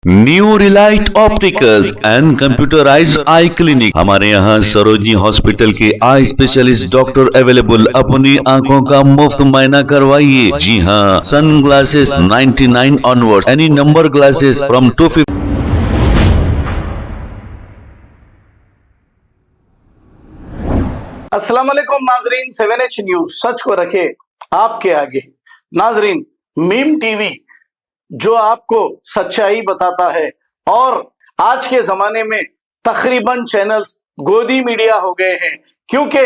New Relight opticals and computerised I clinic. हमारे यहाँ Sarojini hospital के आई स्पेशलिस्ट डॉक्टर अवेलेबल। अपनी आंखों का मुफ्त मुआयना करवाइए। जी हाँ, sun glasses 99 onward, any number glasses from 250। अस्सलाम वालेकुम नाजरीन, 7H न्यूज सच को रखे आपके आगे। नाजरीन, मीम टीवी जो आपको सच्चाई बताता है, और आज के जमाने में तकरीबन चैनल्स गोदी मीडिया हो गए हैं क्योंकि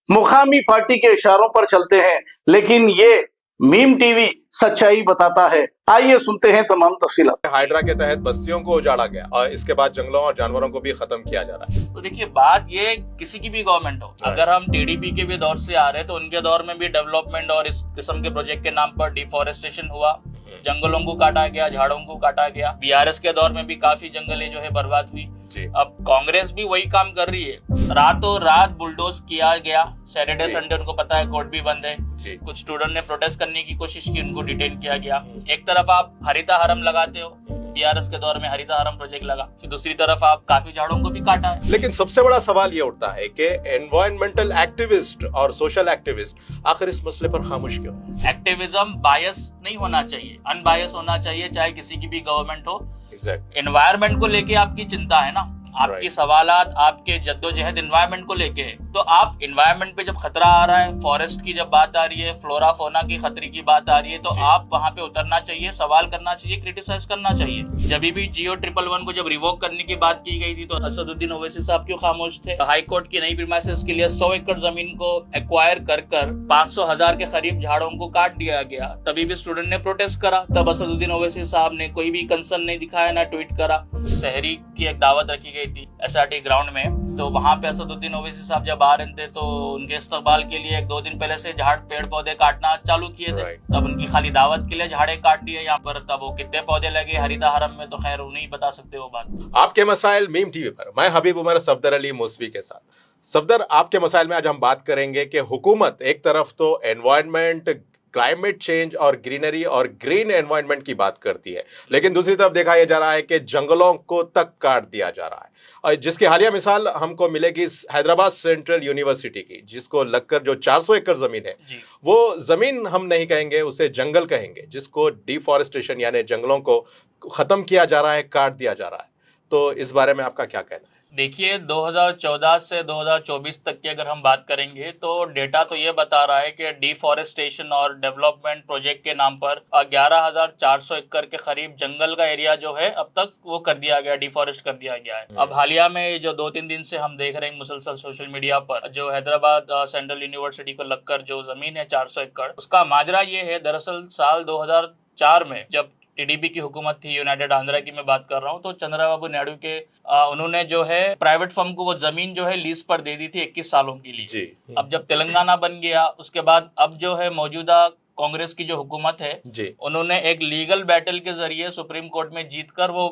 मुकामी पार्टी के इशारों पर चलते हैं, लेकिन ये मीम टीवी सच्चाई बताता है। आइए सुनते हैं तमाम तफसीलात। हाइड्रा के तहत बस्तियों को उजाड़ा गया और इसके बाद जंगलों और जानवरों को भी खत्म किया जा रहा है। तो देखिए, बात ये किसी की भी गवर्नमेंट हो, अगर हम टीडीपी के भी दौर से आ रहे हैं तो उनके दौर में भी डेवलपमेंट और इस किस्म के प्रोजेक्ट के नाम पर डिफॉरेस्टेशन हुआ, जंगलों को काटा गया, झाड़ों को काटा गया। बीआरएस के दौर में भी काफी जंगलें जो है बर्बाद हुई। अब कांग्रेस भी वही काम कर रही है, रातों रात बुलडोज किया गया। सैटरडे संडे उनको पता है कोर्ट भी बंद है, कुछ स्टूडेंट ने प्रोटेस्ट करने की कोशिश की, उनको डिटेन किया गया। एक तरफ आप हरिता हरम लगाते हो, बीआरएस के दौर में हरिता हरम प्रोजेक्ट लगा, फिर दूसरी तरफ आप काफी झाड़ों को भी काटा है। लेकिन सबसे बड़ा सवाल ये उठता है कि एनवायरमेंटल एक्टिविस्ट और सोशल एक्टिविस्ट आखिर इस मसले पर खामोश क्यों? एक्टिविज्म बायस नहीं होना चाहिए, अनबायस होना चाहिए, चाहे किसी की भी गवर्नमेंट हो। एग्जैक्ट। एनवायरमेंट को लेके आपकी चिंता है ना, आपकी सवालात, आपके जद्दोजहद एनवायरनमेंट को लेके है, तो आप एनवायरनमेंट पे जब खतरा आ रहा है, फॉरेस्ट की जब बात आ रही है, फ्लोरा फोना की खतरे की बात आ रही है, तो आप वहां पे उतरना चाहिए, सवाल करना चाहिए, क्रिटिसाइज करना चाहिए। जब भी जियो 111 को जब रिवोक करने की बात की गई थी तो असदुद्दीन ओवैसी साहब क्यों खामोश थे? हाई कोर्ट की नई प्रीमाइसेस के लिए 100 एकड़ जमीन को एक्वायर कर 500,000 के करीब झाड़ों को काट दिया गया। तभी भी स्टूडेंट ने प्रोटेस्ट करा, तब असदुद्दीन ओवैसी साहब ने कोई भी कंसर्न नहीं दिखाया, ना ट्वीट करा। शहरी की एक दावत रखी गई थी एसआरटी ग्राउंड में, तो वहां पे असदुद्दीन ओवैसी साहब जब आ रहे थे तो उनके इस्तकबाल के लिए 1-2 दिन पहले से झाड़ पेड़ पौधे काटना चालू किए थे। तब उनकी खाली दावत के लिए झाड़े काट दिए यहाँ पर, तब वो कितने पौधे लगे हरिता हरम में तो खैर वो नहीं बता सकते वो बात। आपके मसाइल मीम टीवी पर, मैं हबीब उमर सफदर अली मौसवी के साथ। सफदर, आपके मसाइल में आज हम बात करेंगे कि हुकूमत एक तरफ तो एनवायरनमेंट, क्लाइमेट चेंज और ग्रीनरी और ग्रीन एनवायरनमेंट की बात करती है, लेकिन दूसरी तरफ देखा यह जा रहा है कि जंगलों को तक काट दिया जा रहा है। और जिसकी हालिया मिसाल हमको मिलेगी हैदराबाद सेंट्रल यूनिवर्सिटी की, जिसको लगकर जो 400 एकड़ जमीन है, वो जमीन हम नहीं कहेंगे, उसे जंगल कहेंगे, जिसको डिफॉरेस्टेशन यानी जंगलों को खत्म किया जा रहा है, काट दिया जा रहा है। तो इस बारे में आपका क्या कहना है? देखिए, 2014 से 2024 तक की अगर हम बात करेंगे तो डेटा तो ये बता रहा है कि डिफॉरेस्टेशन और डेवलपमेंट प्रोजेक्ट के नाम पर 11,400 एकड़ के करीब जंगल का एरिया जो है अब तक वो कर दिया गया, डिफॉरेस्ट कर दिया गया है। अब हालिया में जो 2-3 दिन से हम देख रहे हैं मुसलसल सोशल मीडिया पर, जो हैदराबाद सेंट्रल यूनिवर्सिटी को लगकर जो जमीन है 400 एकड़, उसका माजरा ये है, दरअसल साल 2004 में जब टीडीपी की हुकूमत थी, यूनाइटेड आंध्रा की मैं बात कर रहा हूँ, तो चंद्रबाबू नायडू के उन्होंने जो है प्राइवेट फर्म को वो जमीन जो है लीज पर दे दी थी 21 सालों के लिए। अब जब तेलंगाना बन गया उसके बाद अब जो है मौजूदा कांग्रेस की जो हुकूमत है, उन्होंने एक लीगल बैटल के जरिए सुप्रीम कोर्ट में जीतकर वो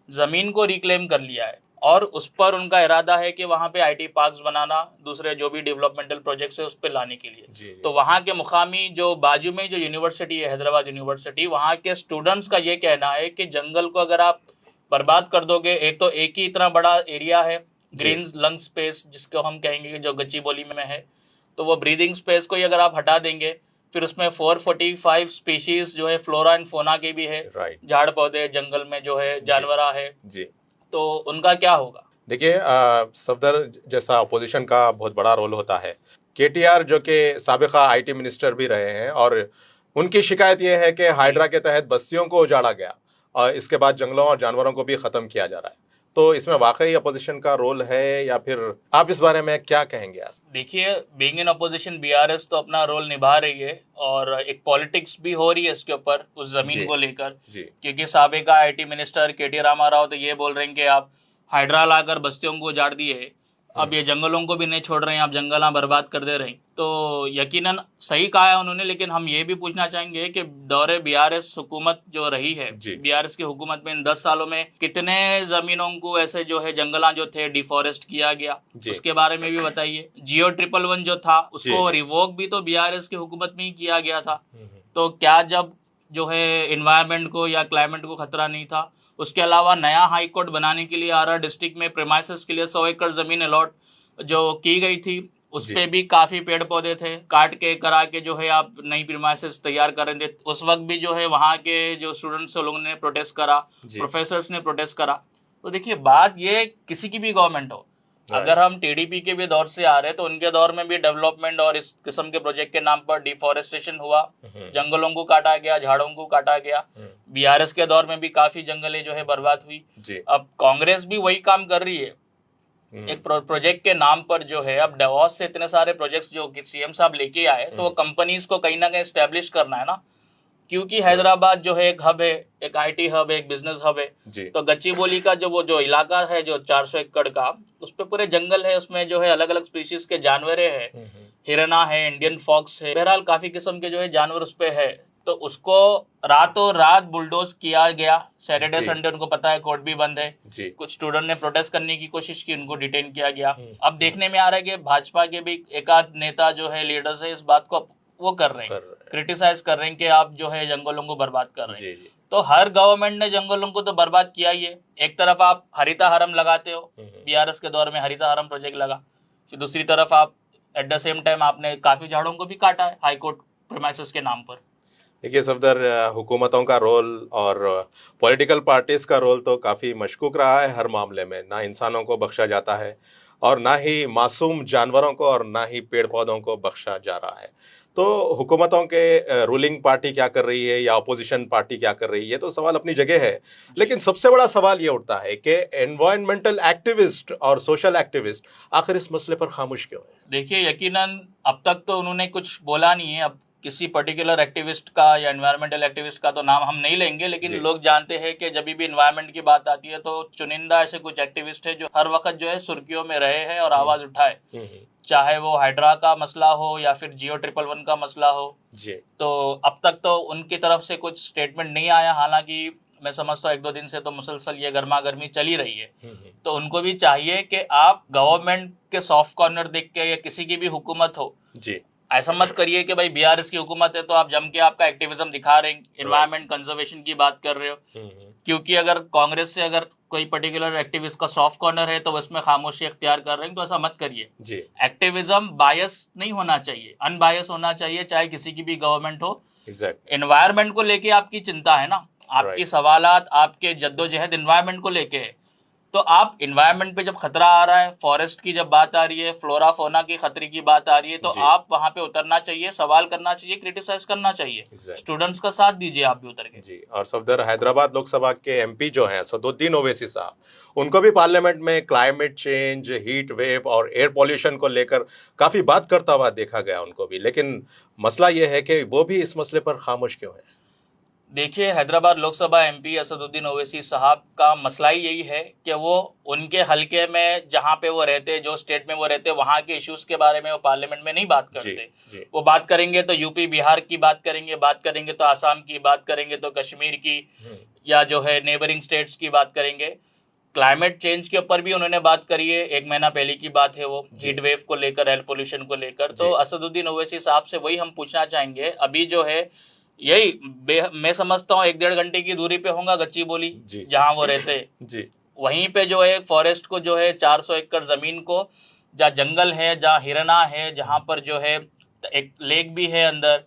जमीन को रिक्लेम कर लिया है, और उस पर उनका इरादा है कि वहां पे आईटी पार्क्स बनाना, दूसरे जो भी डेवलपमेंटल प्रोजेक्ट्स है उस पर लाने के लिए। तो वहां के मुकामी जो बाजू में जो यूनिवर्सिटी है, हैदराबाद यूनिवर्सिटी, वहां के स्टूडेंट्स का ये कहना है कि जंगल को अगर आप बर्बाद कर दोगे, एक तो एक ही इतना बड़ा एरिया है ग्रीन लंग स्पेस जिसको हम कहेंगे जो गच्चीबोली में है, तो वो ब्रीदिंग स्पेस को ही अगर आप हटा देंगे, फिर उसमें 445 स्पीशीज जो है फ्लोरा एंड फोना के भी है, झाड़ पौधे जंगल में जो है जानवरा है, तो उनका क्या होगा? देखिए, सफदर, जैसा अपोजिशन का बहुत बड़ा रोल होता है, केटीआर जो कि साबिका आईटी मिनिस्टर भी रहे हैं, और उनकी शिकायत यह है कि हाइड्रा के तहत बस्तियों को उजाड़ा गया और इसके बाद जंगलों और जानवरों को भी खत्म किया जा रहा है। तो इसमें वाकई अपोजिशन का रोल है, या फिर आप इस बारे में क्या कहेंगे? देखिए, बीइंग इन अपोजिशन बीआरएस तो अपना रोल निभा रही है, और एक पॉलिटिक्स भी हो रही है इसके ऊपर, उस जमीन को लेकर, क्योंकि साबिका आईटी मिनिस्टर केटी रामाराव तो ये बोल रहे हैं कि आप हाइड्रा लाकर बस्तियों को उजाड़ दिए, अब ये जंगलों को भी नहीं छोड़ रहे हैं, आप जंगल बर्बाद कर दे रहे हैं। तो यकीनन सही कहा है उन्होंने, लेकिन हम ये भी पूछना चाहेंगे कि दौरे बीआरएस हुकूमत जो रही है, बीआरएस की हुकूमत में इन 10 सालों में कितने जमीनों को ऐसे जो है जंगला जो थे डिफॉरेस्ट किया गया, उसके बारे में भी बताइए। जियो 111 जो था उसको रिवोक भी तो बीआरएस की हुकूमत में ही किया गया था। तो क्या जब जो है एनवायरनमेंट को या क्लाइमेट को खतरा नहीं था, उसके अलावा नया हाई कोर्ट बनाने के लिए आरा डिस्ट्रिक्ट में प्रेमाइसेस के लिए 100 एकड़ जमीन अलॉट जो की गई थी, उस पे भी काफी पेड़ पौधे थे, काट के करा के जो है आप नई प्रीमाइसेस तैयार कर रहे थे। उस वक्त भी जो है वहाँ के जो स्टूडेंट्स लोगों ने प्रोटेस्ट करा, प्रोफेसर्स ने प्रोटेस्ट करा। तो देखिए बात ये किसी की भी गवर्नमेंट हो, अगर हम टीडीपी के भी दौर से आ रहे हैं तो उनके दौर में भी डेवलपमेंट और इस किस्म के प्रोजेक्ट के नाम पर डिफॉरेस्टेशन हुआ, जंगलों को काटा गया, झाड़ों को काटा गया। बीआरएस के दौर में भी काफी जंगलें जो है बर्बाद हुई। अब कांग्रेस भी वही काम कर रही है, एक प्रोजेक्ट के नाम पर जो है। अब डेवॉस से इतने सारे प्रोजेक्ट्स जो सीएम साहब लेके आए तो वो कंपनीज को कहीं ना कहीं एस्टेब्लिश करना है ना, क्योंकि हैदराबाद जो है एक हब है, एक आईटी हब है, एक बिजनेस हब है। तो गच्चीबोली का जो इलाका है जो 400 एकड़ का, उस पे पूरे जंगल है, उसमें जो है अलग अलग स्पीशीज के जानवरें हैं, हिरना है, इंडियन फॉक्स है, बहरहाल काफी किस्म के जो है जानवर उस पे है। तो उसको रातों रात बुलडोज किया गया। सैटरडे संडे उनको पता है कोर्ट भी बंद है, कुछ स्टूडेंट ने प्रोटेस्ट करने की कोशिश की, उनको डिटेन किया गया। अब देखने में आ रहा है कि भाजपा के भी एक आध नेता जो है, लीडर्स है, इस बात को वो कर रहे हैं, क्रिटिसाइज कर रहे हैं कि आप जो है जंगलों को बर्बाद कर रहे हैं। तो हर गवर्नमेंट ने जंगलों को तो बर्बाद किया ही है। एक तरफ आप हरिता हरम लगाते हो, बीआरएस के दौर में हरिता हरम प्रोजेक्ट लगा, फिर दूसरी तरफ आप एट द सेम टाइम आपने काफी झाड़ों को भी काटा है हाईकोर्ट प्रीमाइसेस के नाम पर। देखिए सफदर, हुकूमतों का रोल और पॉलिटिकल पार्टीज का रोल तो काफ़ी मशकूक रहा है हर मामले में। ना इंसानों को बख्शा जाता है और ना ही मासूम जानवरों को और ना ही पेड़ पौधों को बख्शा जा रहा है। तो हुकूमतों के रूलिंग पार्टी क्या कर रही है या अपोजिशन पार्टी क्या कर रही है, तो सवाल अपनी जगह है। लेकिन सबसे बड़ा सवाल ये उठता है कि एनवायरमेंटल एक्टिविस्ट और सोशल एक्टिविस्ट आखिर इस मसले पर खामोश क्यों है? देखिए यकीनन अब तक तो उन्होंने कुछ बोला नहीं है। अब किसी पर्टिकुलर एक्टिविस्ट का या एनवायरमेंटल एक्टिविस्ट का तो नाम हम नहीं लेंगे, लेकिन लोग जानते हैं कि जब भी एनवायरमेंट की बात आती है तो चुनिंदा ऐसे कुछ एक्टिविस्ट है जो हर वक्त जो है सुर्खियों में रहे हैं और आवाज उठाए, चाहे वो हाइड्रा का मसला हो या फिर जियो 111 का मसला हो। तो अब तक तो उनकी तरफ से कुछ स्टेटमेंट नहीं आया। हालांकि मैं समझता हूँ 1-2 दिन से तो मुसलसल ये गर्मा गर्मी चली रही है। तो उनको भी चाहिए कि आप गवर्नमेंट के सॉफ्ट कॉर्नर देख के, या किसी की भी हुकूमत हो, ऐसा मत करिए कि भाई बीआरएस की हुकूमत है तो आप जम के आपका एक्टिविज्म दिखा रहे हैं, एनवायरमेंट कंजर्वेशन की बात कर रहे हो। क्योंकि अगर कांग्रेस से अगर कोई पर्टिकुलर एक्टिविस्ट का सॉफ्ट कॉर्नर है तो उसमें खामोशी इख्तियार कर रहे हैं, तो ऐसा मत करिए। एक्टिविज्म बायस नहीं होना चाहिए, अनबायस होना चाहिए, चाहे किसी की भी गवर्नमेंट हो। एनवायरमेंट को लेके आपकी चिंता है ना, आपकी सवालात, आपके जद्दोजहद एनवायरमेंट को लेके है। तो आप एनवायरमेंट पे जब खतरा आ रहा है, फॉरेस्ट की जब बात आ रही है, फ्लोरा फोना की खतरे की बात आ रही है, तो आप वहां पे उतरना चाहिए, सवाल करना चाहिए, क्रिटिसाइज करना चाहिए। स्टूडेंट्स का साथ दीजिए आप भी उतर के। और सफदर, हैदराबाद लोकसभा के एमपी जो हैं असदुद्दीन ओवैसी साहब, उनको भी पार्लियामेंट में क्लाइमेट चेंज, हीट वेव और एयर पॉल्यूशन को लेकर काफी बात करता हुआ देखा गया उनको भी। लेकिन मसला यह है कि वो भी इस मसले पर खामोश क्यों है? देखिए हैदराबाद लोकसभा एमपी असदुद्दीन ओवैसी साहब का मसला ही यही है कि वो उनके हलके में जहाँ पे वो रहते, जो स्टेट में वो रहते, वहाँ के इश्यूज के बारे में वो पार्लियामेंट में नहीं बात करते। वो बात करेंगे तो यूपी बिहार की बात करेंगे तो आसाम की बात करेंगे, तो कश्मीर की, या जो है नेबरिंग स्टेट्स की बात करेंगे। क्लाइमेट चेंज के ऊपर भी उन्होंने बात करी है, 1 महीना पहले की बात है वो, हीट वेव को लेकर, एयर पोल्यूशन को लेकर। तो असदुद्दीन ओवैसी साहब से वही हम पूछना चाहेंगे। अभी जो है यही मैं समझता हूँ 1-1.5 घंटे की दूरी पे होगा गच्चीबोली जहाँ वो रहते, वहीं पे जो है फॉरेस्ट को जो है 400 एकड़ जमीन को, जहाँ जंगल है, जहाँ हिरना है, जहाँ पर जो है एक लेक भी है अंदर,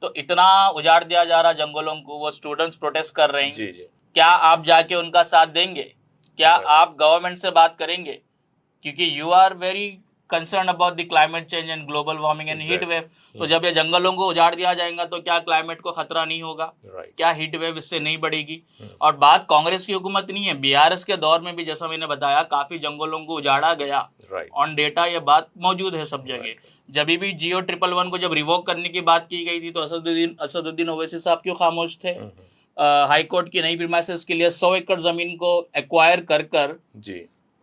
तो इतना उजाड़ दिया जा रहा जंगलों को। वो स्टूडेंट्स प्रोटेस्ट कर रहे हैं। क्या आप जाके उनका साथ देंगे? क्या आप गवर्नमेंट से बात करेंगे? क्योंकि you are very concern about the climate change and global warming and heat wave. तो जब ये जंगलों को उजाड़ दिया जाएगा तो क्या क्लाइमेट को खतरा नहीं होगा? क्या हीट वेव इससे नहीं बढ़ेगी? और बात कांग्रेस की हुकूमत नहीं है, बीआरएस के दौर में भी जैसा मैंने बताया काफी जंगलों को उजाड़ा गया। ऑन डेटा ये बात मौजूद है सब जगह। जब भी जियो 111 को जब रिवोक करने की बात की गई थी तो असदुद्दीन ओवैसी साहब क्यों खामोश थे? हाई कोर्ट की नई प्रीमाइसेस के लिए 100 एकड़ जमीन को एक्वायर कर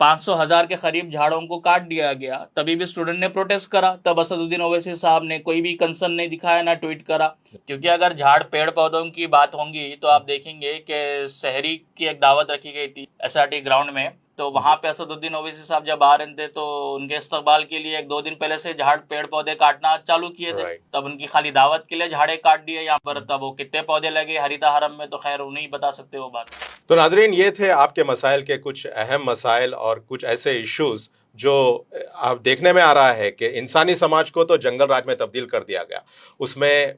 500,000 के करीब झाड़ों को काट दिया गया। तभी भी स्टूडेंट ने प्रोटेस्ट करा, तब असदुद्दीन ओवैसी साहब ने कोई भी कंसर्न नहीं दिखाया, ना ट्वीट करा। क्योंकि अगर झाड़ पेड़ पौधों की बात होंगी तो आप देखेंगे कि शहरी की एक दावत रखी गई थी एसआरटी ग्राउंड में, तो वहाँ पे असदुद्दीन ओवैसी साहब जब आ रहे थे तो उनके इस्तकबाल के लिए 1-2 दिन पहले से झाड़ पेड़ पौधे काटना चालू किए थे। Right. तब उनकी खाली दावत के लिए झाड़े काट दिए यहाँ पर, तब वो कितने पौधे लगे हरिता हरम में तो खैर वो नहीं बता सकते वो बात। तो नाजरीन, ये थे आपके मसाइल के कुछ अहम मसाइल और कुछ ऐसे इश्यूज जो आप देखने में आ रहा है कि इंसानी समाज को तो जंगल राज में तब्दील कर दिया गया। उसमें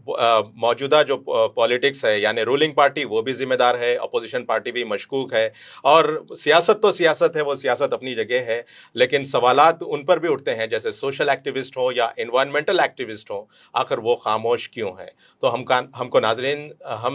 मौजूदा जो पॉलिटिक्स है यानी रूलिंग पार्टी वो भी जिम्मेदार है, अपोजिशन पार्टी भी मशकूक है, और सियासत तो सियासत है, वो सियासत अपनी जगह है, लेकिन सवालात उन पर भी उठते हैं जैसे सोशल एक्टिविस्ट हो या एनवायरमेंटल एक्टिविस्ट हो, आखिर वो खामोश क्यों है। तो हम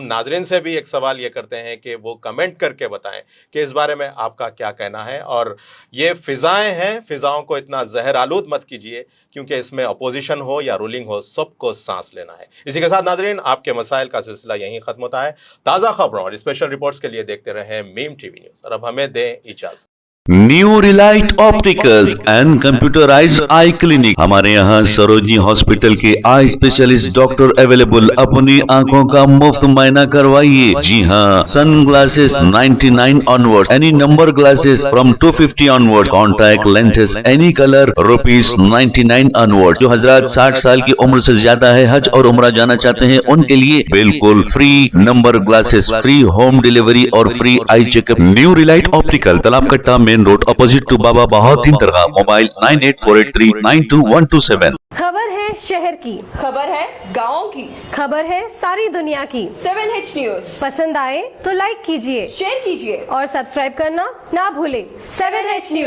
नाजरीन से भी एक सवाल ये करते हैं कि वो कमेंट करके बताएं कि इस बारे में आपका क्या कहना है। और ये फिजाएं हैं, फिजाओं को इतना जहर आलूद मत कीजिए, क्योंकि इसमें अपोजिशन हो या रूलिंग हो सबको सांस लेना है। इसी के साथ नाजरीन, आपके मसाइल का सिलसिला यहीं खत्म होता है। ताज़ा खबरों और स्पेशल रिपोर्ट्स के लिए देखते रहें मीम टीवी न्यूज़। और अब हमें दें इजाज़त। New Relight opticals and computerised I clinic, हमारे यहाँ सरोजनी हॉस्पिटल के आई स्पेशलिस्ट डॉक्टर अवेलेबल। अपनी आंखों का मुफ्त मायना करवाइए। जी हाँ, sun glasses 99 onward, any number glasses from 250 onward, contact lenses any colour ₹99 onward. जो हजरात 60 साल की उम्र से ज्यादा है, हज और उम्रा जाना चाहते हैं, उनके लिए बिल्कुल free number glasses, free home delivery और free eye checkup. New relight optical, Talab Katta, main road, opposite to Baba Bahauddin दरगाह। मोबाइल 9848392127। खबर है शहर की, खबर है गाँव की, खबर है सारी दुनिया की। 7H न्यूज पसंद आए तो लाइक कीजिए, शेयर कीजिए और सब्सक्राइब करना ना भूलें। 7H news.